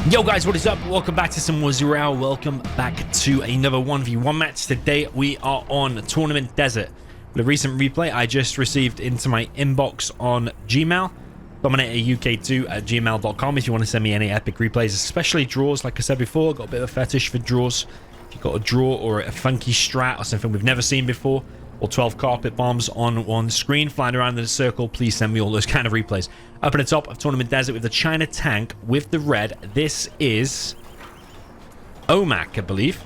Yo guys, what is up? Welcome back to some more Zero Hour. Welcome back to another 1v1 match. Today we are on Tournament Desert. The recent replay I just received into my inbox on Gmail. DoMiNaToR2@gmail.com if you want to send me any epic replays, especially draws. Like I said before, got a bit of a fetish for draws. If you've got a draw or a funky strat or something we've never seen before, or 12 carpet bombs on one screen flying around in a circle, please send me all those kind of replays. Up at the top of Tournament Desert with the China tank with the red. This is OmM, I believe.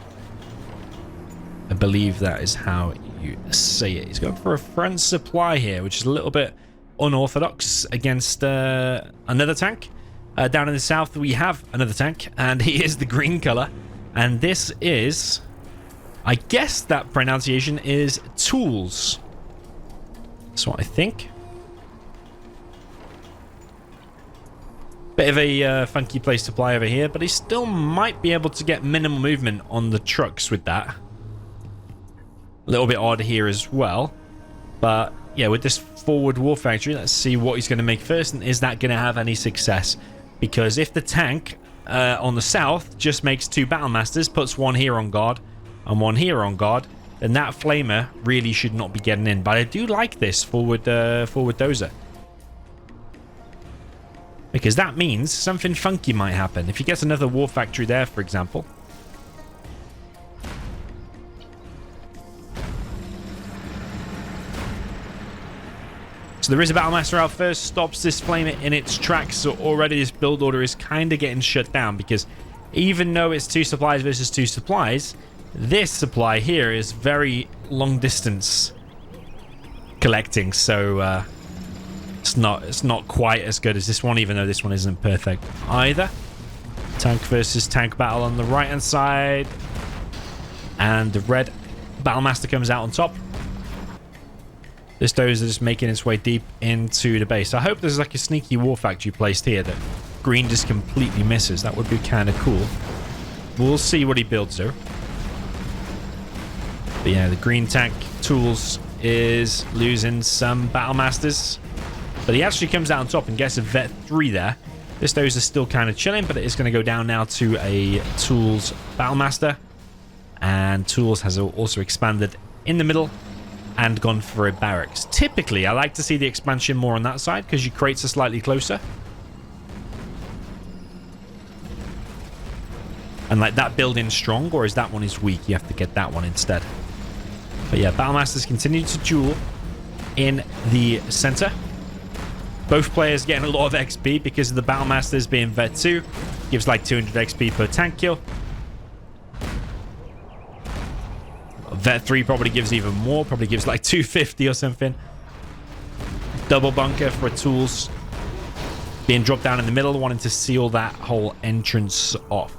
I believe that is how you say it. He's going for a front supply here, which is a little bit unorthodox against another tank. Down in the south, we have another tank, and he is the green color. And this is, I guess that pronunciation is Toulz. That's what I think. Bit of a funky place to fly over here, but he still might be able to get minimal movement on the trucks with that. A little bit odd here as well. But yeah, with this forward war factory, let's see what he's going to make first, and is that going to have any success? Because if the tank on the south just makes two battle masters, puts one here on guard and one here on guard, then that flamer really should not be getting in. But I do like this forward dozer, because that means something funky might happen. If he gets another war factory there, for example. So there is a Battlemaster out first, stops this flamer in its tracks. So already this build order is kind of getting shut down, because even though it's two supplies versus two supplies, this supply here is very long distance collecting. So it's not quite as good as this one, even though this one isn't perfect either. Tank versus tank battle on the right hand side, and the red Battlemaster comes out on top. This dozer is just making its way deep into the base. I hope there's like a sneaky war factory placed here that green just completely misses. That would be kind of cool. We'll see what he builds though. But yeah, the green tank Toulz is losing some Battlemasters. But he actually comes out on top and gets a Vet 3 there. This dozer is still kind of chilling, but it is going to go down now to a Toulz Battlemaster. And Toulz has also expanded in the middle and gone for a barracks. Typically, I like to see the expansion more on that side, because your crates are slightly closer. And like that building strong, or is that one is weak? You have to get that one instead. But yeah, Battlemasters continue to duel in the center. Both players getting a lot of XP because of the Battlemasters being Vet 2. Gives like 200 XP per tank kill. Vet 3 probably gives even more. Probably gives like 250 or something. Double bunker for a Toulz. Being dropped down in the middle, wanting to seal that whole entrance off.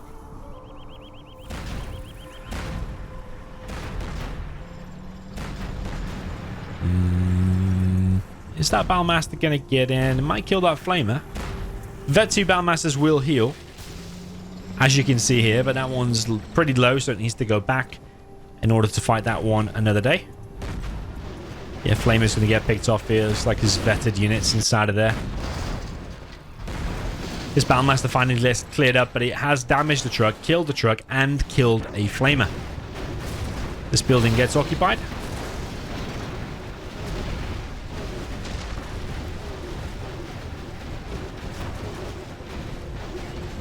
Is that Battlemaster going to get in? It might kill that flamer. Vet 2 Battlemasters will heal, as you can see here, but that one's pretty low, so it needs to go back in order to fight that one another day. Yeah, flamer's going to get picked off here. Looks like there's vetted units inside of there. This Battlemaster finally gets cleared up, but it has damaged the truck, killed the truck, and killed a flamer. This building gets occupied.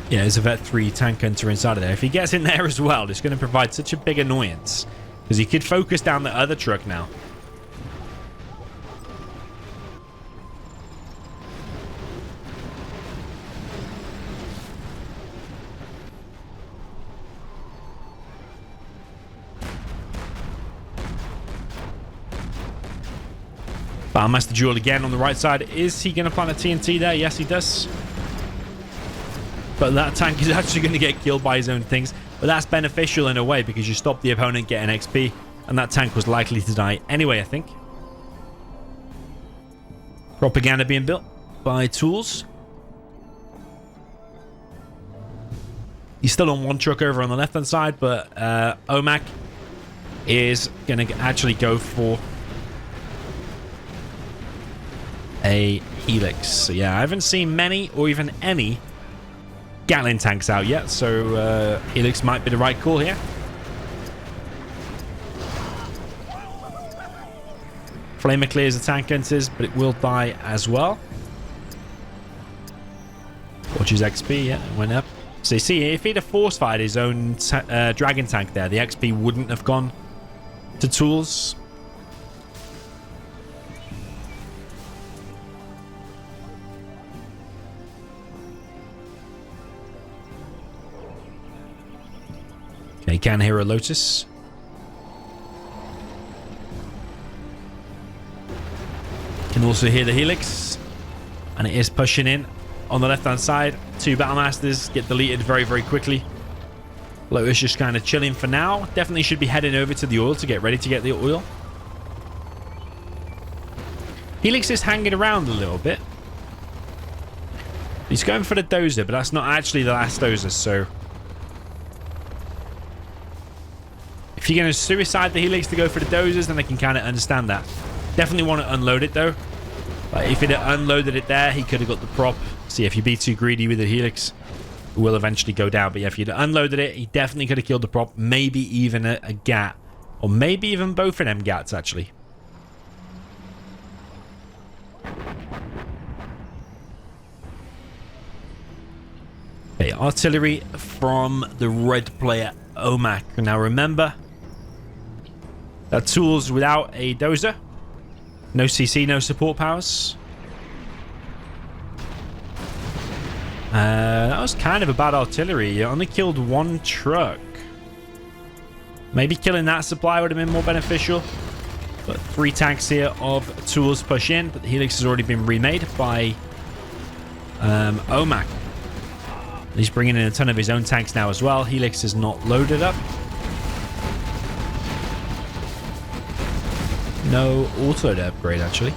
Yeah, there's a Vet 3 tank hunter inside of there. If he gets in there as well, it's going to provide such a big annoyance, because he could focus down the other truck now. Battlemaster duel again on the right side. Is he going to plant a TNT there? Yes, he does. But that tank is actually going to get killed by his own things. But that's beneficial in a way, because you stop the opponent getting XP. And that tank was likely to die anyway, I think. Propaganda being built by Toulz. He's still on one truck over on the left-hand side, but OmM is going to actually go for a Helix. So yeah, I haven't seen many or even any Gatling tanks out yet, so Helix might be the right call here. Flamer clears the tank enters, but it will die as well. Watches XP, yeah, it went up. So you see, if he'd have force fired his own dragon tank there, the XP wouldn't have gone to Toulz. Okay, can hear a Lotus. Can also hear the Helix, and it is pushing in on the left-hand side. 2 Battlemasters get deleted very, very quickly. Lotus just kind of chilling for now. Definitely should be heading over to the oil to get ready to get the oil. Helix is hanging around a little bit. He's going for the dozer, but that's not actually the last dozer, so... if you're going to suicide the Helix to go for the dozers, then I can kind of understand that. Definitely want to unload it, though. Like, if he'd unloaded it there, he could have got the prop. See, if you be too greedy with the Helix, it will eventually go down. But yeah, if you'd unloaded it, he definitely could have killed the prop. Maybe even a GAT. Or maybe even both of them GATs, actually. Okay, artillery from the red player, OmM. Now remember, that Toulz without a dozer. No CC, no support powers. That was kind of a bad artillery. You only killed 1 truck. Maybe killing that supply would have been more beneficial. But 3 tanks here of Toulz push in. But the Helix has already been remade by OmM. He's bringing in a ton of his own tanks now as well. Helix is not loaded up. No auto to upgrade, actually.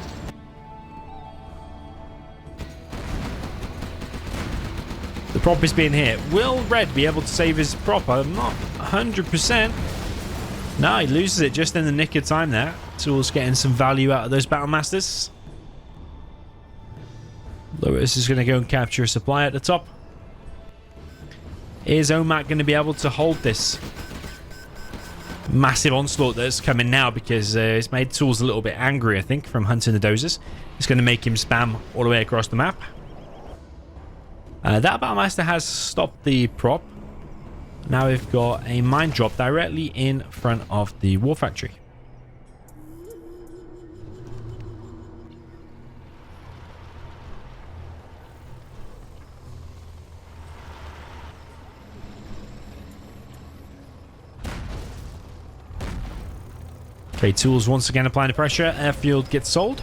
The prop is being hit. Will Red be able to save his prop? I'm not 100%. No, he loses it just in the nick of time there. Toulz getting some value out of those Battlemasters. Lotus is going to go and capture a supply at the top. Is OmM going to be able to hold this massive onslaught that's coming now, because it's made Toulz a little bit angry, I think, from hunting the dozers. It's going to make him spam all the way across the map. That Battlemaster has stopped the prop. Now we've got a mine drop directly in front of the war factory. Okay, Toulz once again applying the pressure. Airfield gets sold.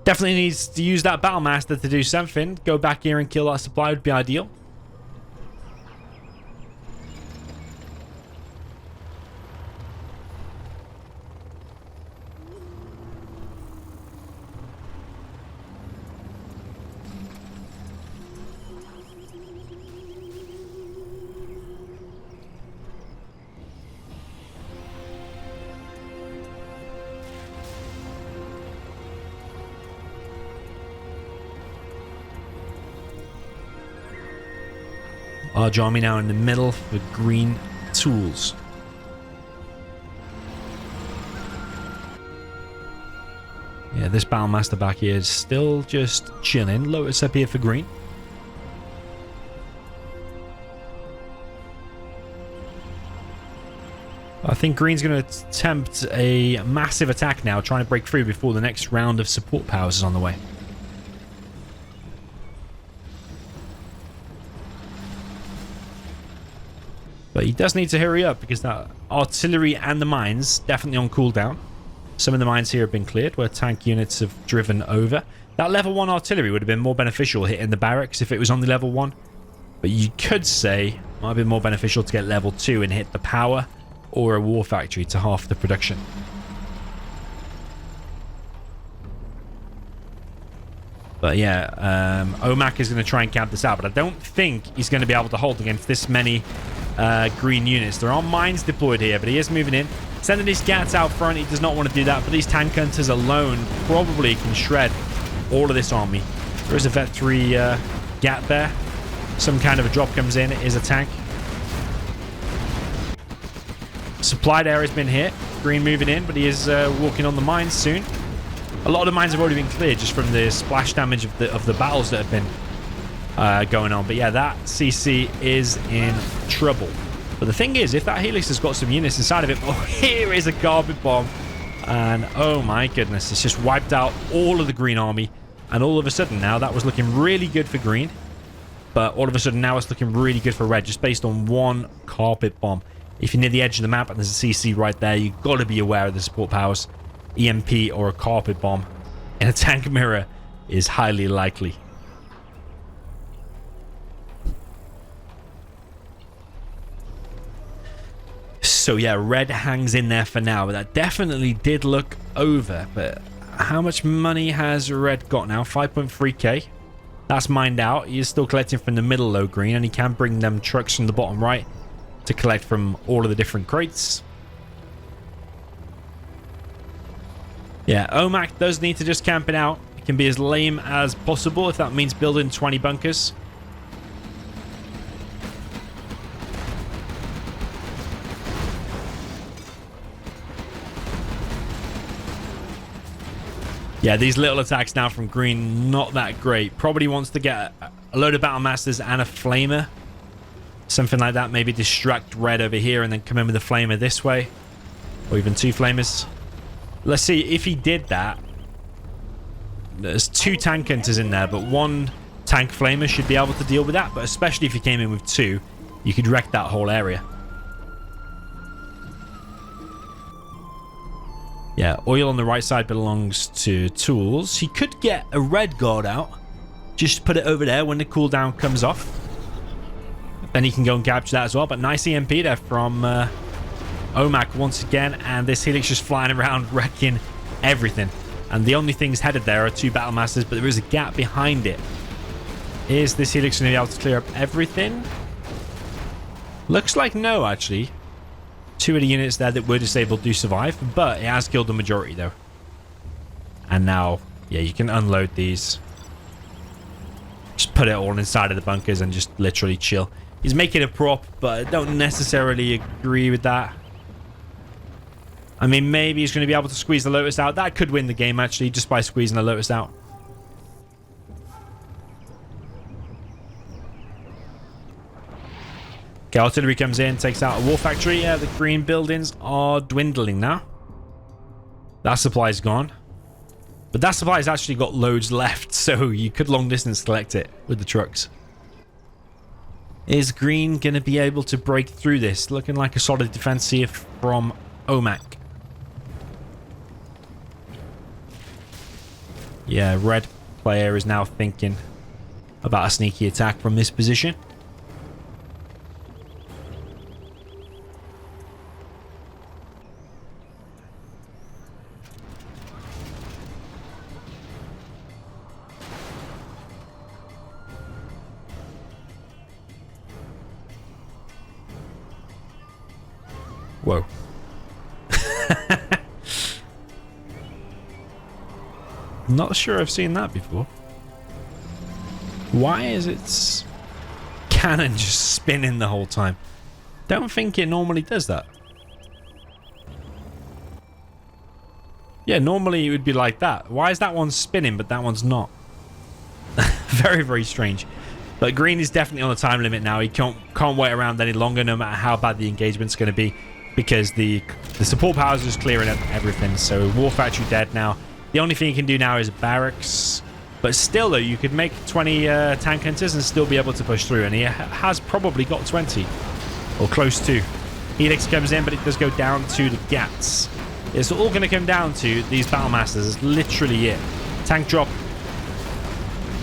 Definitely needs to use that Battlemaster to do something. Go back here and kill that supply would be ideal. Large army now in the middle for green Toulz. Yeah, this Battlemaster back here is still just chilling. Lotus up here for green. I think green's going to attempt a massive attack now, trying to break through before the next round of support powers is on the way. But he does need to hurry up, because that artillery and the mines definitely on cooldown. Some of the mines here have been cleared where tank units have driven over. That level 1 artillery would have been more beneficial hitting the barracks if it was on the level 1. But you could say it might have been more beneficial to get level 2 and hit the power or a war factory to half the production. But yeah, OmM is going to try and camp this out, but I don't think he's going to be able to hold against this many green units. There are mines deployed here, but he is moving in. Sending his GATs out front, he does not want to do that, but these tank hunters alone probably can shred all of this army. There is a Vet 3 GAT there. some kind of a drop comes in, it is a tank. Supplied area's been hit. Green moving in, but he is walking on the mines soon. A lot of the mines have already been cleared just from the splash damage of the battles that have been going on. But yeah, that CC is in trouble. But the thing is, if that Helix has got some units inside of it, oh, here is a carpet bomb. And oh my goodness, it's just wiped out all of the green army. And all of a sudden now, that was looking really good for green. But all of a sudden now it's looking really good for red, just based on one carpet bomb. If you're near the edge of the map and there's a CC right there, you've got to be aware of the support powers. EMP or a carpet bomb in a tank mirror is highly likely. So yeah, red hangs in there for now, but that definitely did look over. But how much money has red got now? 5.3k. That's mined out. He is still collecting from the middle low green, and he can bring them trucks from the bottom right to collect from all of the different crates. Yeah, OmM does need to just camp it out. It can be as lame as possible if that means building 20 bunkers. Yeah, these little attacks now from green, not that great. Probably wants to get a load of battle masters and a flamer. Something like that. Maybe distract red over here and then come in with a flamer this way. Or even two flamers. Let's see if he did that. There's two tank hunters in there, but one tank flamer should be able to deal with that. But especially if he came in with two, you could wreck that whole area. Yeah, oil on the right side belongs to Toulz. He could get a red guard out. Just put it over there when the cooldown comes off. Then he can go and capture that as well. But nice EMP there from OmM once again. And this Helix just flying around wrecking everything. And the only things headed there are two battle masters, but there is a gap behind it. Is this Helix going to be able to clear up everything? Looks like no, actually. Two of the units there that were disabled do survive, but it has killed the majority though. And now, yeah, you can unload these. Just put it all inside of the bunkers and just literally chill. He's making a prop, but I don't necessarily agree with that. I mean, maybe he's going to be able to squeeze the Lotus out. That could win the game, actually, just by squeezing the Lotus out. Okay, artillery comes in, takes out a war factory. Yeah, the green buildings are dwindling now. That supply's gone. But that supply's actually got loads left, so you could long distance collect it with the trucks. Is green going to be able to break through this? Looking like a solid defense here from OmM. Yeah, red player is now thinking about a sneaky attack from this position. Whoa. Not sure I've seen that before. Why is its cannon just spinning the whole time? Don't think it normally does that. Yeah, normally it would be like that. Why is that one spinning but that one's not? Very, very strange. But green is definitely on a time limit now. He can't wait around any longer, no matter how bad the engagement's going to be. Because the support powers are just clearing up everything. So war factory dead now. The only thing you can do now is barracks. But still though, you could make 20 tank hunters and still be able to push through. And he has probably got 20. Or close to. Helix comes in, but it does go down to the Gats. It's all going to come down to these battle masters. It's literally it. Tank drop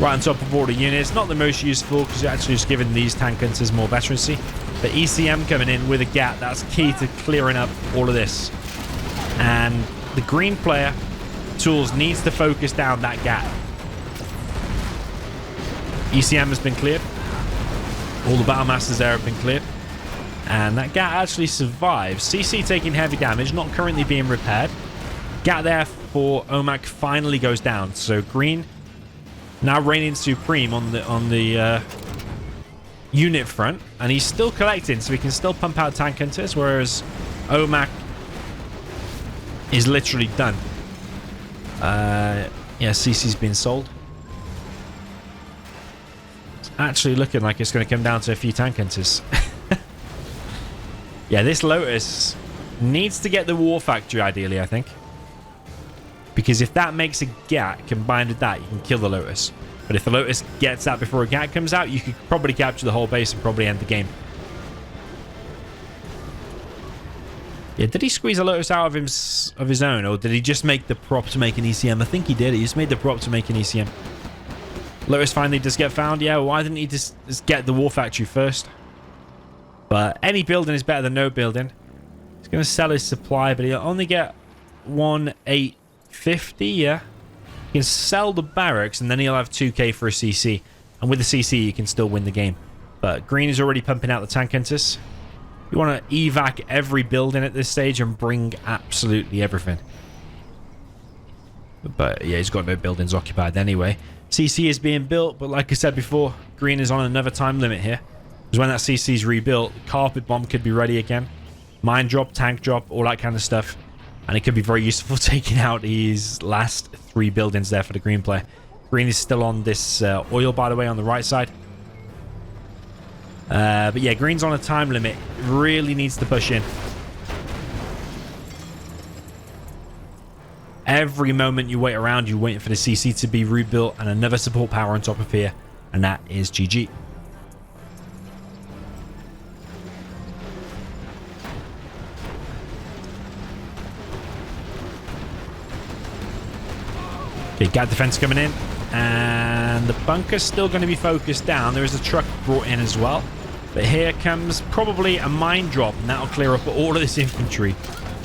right on top of all the units. Not the most useful because you're actually just giving these tank hunters more veterancy. But ECM coming in with a gap, that's key to clearing up all of this. And the green player, Toulz, needs to focus down that gap. ECM has been cleared. All the battle masters there have been cleared. And that gap actually survives. CC taking heavy damage, not currently being repaired. Gap there for OmM finally goes down. So green now reigning supreme on the unit front, and he's still collecting, so he can still pump out tank hunters, whereas OmM is literally done. Yeah, CC's been sold. It's actually looking like it's going to come down to a few tank hunters. Yeah, this Lotus needs to get the War Factory, ideally, I think. Because if that makes a GAT combined with that, you can kill the Lotus. But if the Lotus gets that before a GAT comes out, you could probably capture the whole base and probably end the game. Yeah, did he squeeze a Lotus out of his own, or did he just make the prop to make an ECM? I think he did. He just made the prop to make an ECM. Lotus finally does get found. Yeah, why didn't he just get the War Factory first? But any building is better than no building. He's going to sell his supply, but he'll only get 1,850. Yeah. He can sell the barracks, and then he'll have 2k for a CC. And with the CC, you can still win the game. But green is already pumping out the tank hunters. You want to evac every building at this stage and bring absolutely everything. But yeah, he's got no buildings occupied anyway. CC is being built, but like I said before, green is on another time limit here. Because when that CC is rebuilt, carpet bomb could be ready again. Mine drop, tank drop, all that kind of stuff. And it could be very useful taking out these last 3 buildings there for the green player. Green is still on this oil, by the way, on the right side. But yeah, green's on a time limit. Really needs to push in. Every moment you wait around, you're waiting for the CC to be rebuilt and another support power on top of here. And that is GG. Okay, GAT defense coming in. And the bunker's still going to be focused down. There is a truck brought in as well. But here comes probably a mine drop, and that'll clear up all of this infantry.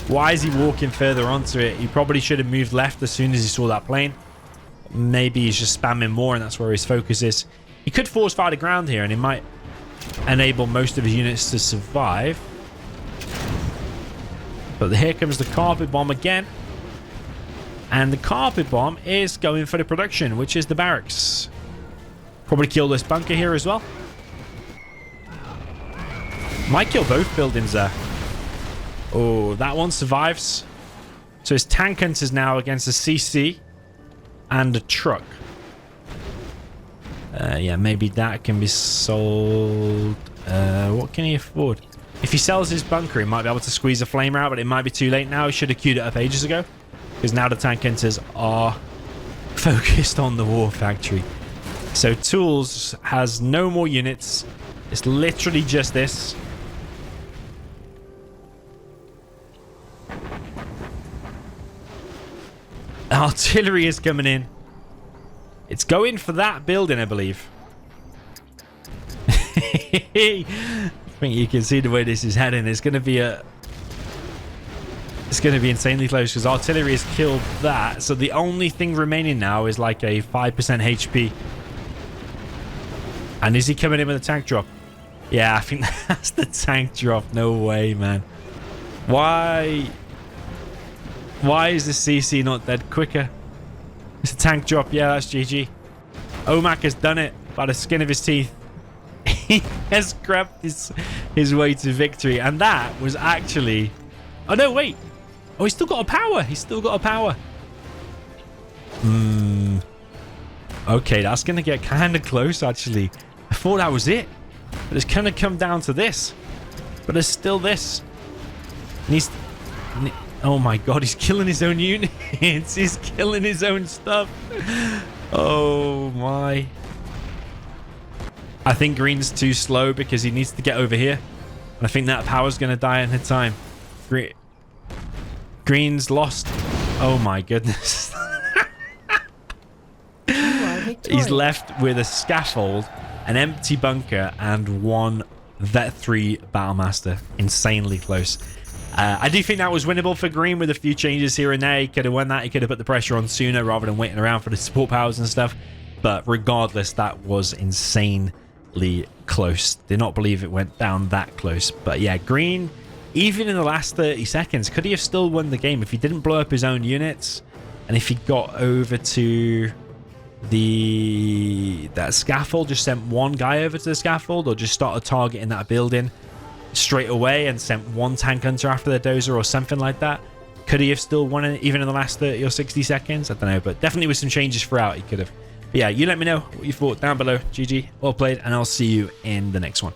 Why is he walking further onto it? He probably should have moved left as soon as he saw that plane. Maybe he's just spamming more, and that's where his focus is. He could force fire the ground here, and he might enable most of his units to survive. But here comes the carpet bomb again. And the carpet bomb is going for the production, which is the barracks. Probably kill this bunker here as well. Might kill both buildings there. Oh, that one survives. So his tank hunters now against a CC and a truck. Yeah, maybe that can be sold. What can he afford? If he sells his bunker, he might be able to squeeze a flamer out, but it might be too late now. He should have queued it up ages ago. Because now the tank hunters are focused on the War Factory. So Toulz has no more units. It's literally just this. Artillery is coming in. It's going for that building, I believe. I think you can see the way this is heading. It's going to be insanely close because artillery has killed that. So the only thing remaining now is like a 5% HP. And is he coming in with a tank drop? Yeah, I think that's the tank drop. No way, man. Why is the CC not dead quicker? It's a tank drop. Yeah, that's GG. OmM has done it by the skin of his teeth. He has grabbed his way to victory. And that was actually... Oh, no, wait. Oh, he's still got a power. He's still got a power. Okay, that's going to get kind of close, actually. I thought that was it. But it's going to come down to this. But there's still this. Oh my god, he's killing his own units. He's killing his own stuff. Oh my. I think green's too slow because he needs to get over here. And I think that power's going to die in her time. Green's lost. Oh my goodness. He's left with a scaffold, an empty bunker, and one Vet 3 Battlemaster. Insanely close. I do think that was winnable for green with a few changes here and there. He could have won that. He could have put the pressure on sooner rather than waiting around for the support powers and stuff. But regardless, that was insanely close. Did not believe it went down that close. But yeah, green, even in the last 30 seconds, could he have still won the game if he didn't blow up his own units and if he got over to that scaffold, just sent one guy over to the scaffold, or just started targeting that building straight away and sent one tank hunter after the dozer or something like that. Could he have still won it even in the last 30 or 60 seconds? I don't know, but definitely with some changes throughout, he could have. But yeah, you let me know what you thought down below. GG, well played, and I'll see you in the next one.